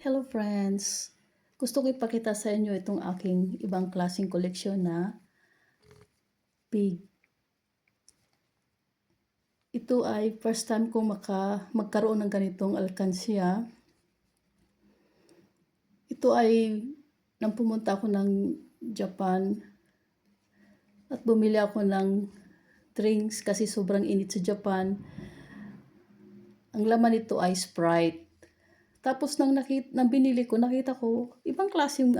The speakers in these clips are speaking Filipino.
Hello friends! Gusto ko ipakita sa inyo itong aking ibang klaseng koleksyon na pig. Ito ay first time kong magkaroon ng ganitong alkansya. Ito ay nang pumunta ako ng Japan at bumili ako ng drinks kasi sobrang init sa Japan. Ang laman nito ay Sprite. Tapos nang binili ko, nakita ko, ibang klaseng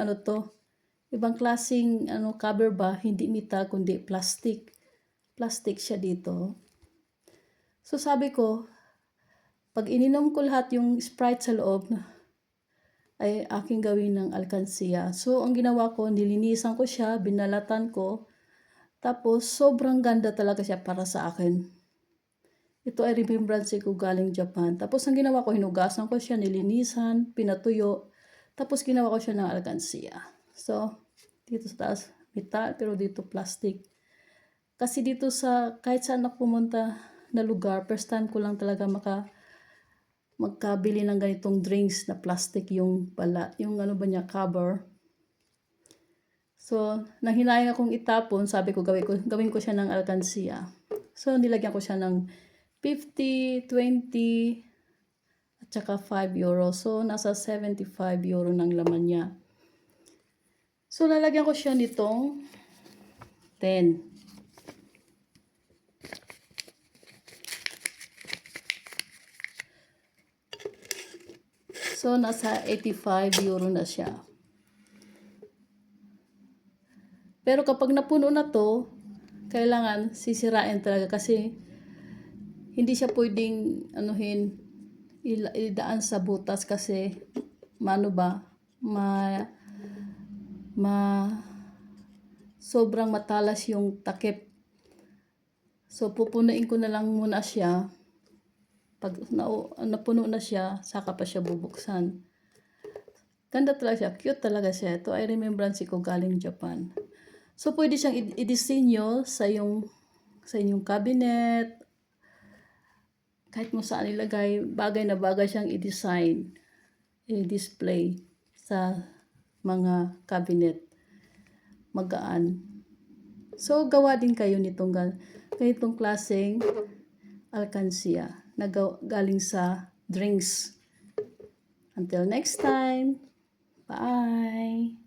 Ibang klaseng cover ba, hindi metal kundi plastic. Plastic siya dito. So sabi ko, pag ininom ko lahat yung Sprite sa loob, ay aking gawin ng alkansiya. So ang ginawa ko, nilinisan ko siya, binalatan ko, tapos sobrang ganda talaga siya para sa akin. Ito ay remembrance ko galing Japan. Tapos ang ginawa ko, hinugasan ko siya, nilinisan, pinatuyo, tapos ginawa ko siya ng alkansiya. So, dito sa taas, metal, pero dito plastic. Kasi dito kahit saan ako pumunta na lugar, first time ko lang talaga magkabili ng ganitong drinks na plastic yung cover. So, nang hinayang akong itapon, sabi ko gawin ko siya ng alkansiya. So, nilagyan ko siya ng 50, 20, at saka 5 euro. So, nasa 75 euro ng laman niya. So, lalagyan ko siya nitong 10. So, nasa 85 euro na siya. Pero kapag napuno na to, kailangan sisirain talaga kasi hindi siya pwedeng idaan sa butas kasi sobrang matalas yung takip. So pupunuin ko na lang muna siya. Pag napuno na siya, saka pa siya bubuksan. Ganda talaga siya, cute talaga siya. Ito ay remembrance ko galing Japan. So pwede siyang i-disenyo sa inyong cabinet. Kahit mo saan ilagay, bagay na bagay siyang i-design, i-display sa mga cabinet. Magaan. So, gawa din kayo ganitong klaseng alkansiya na galing sa drinks. Until next time, bye!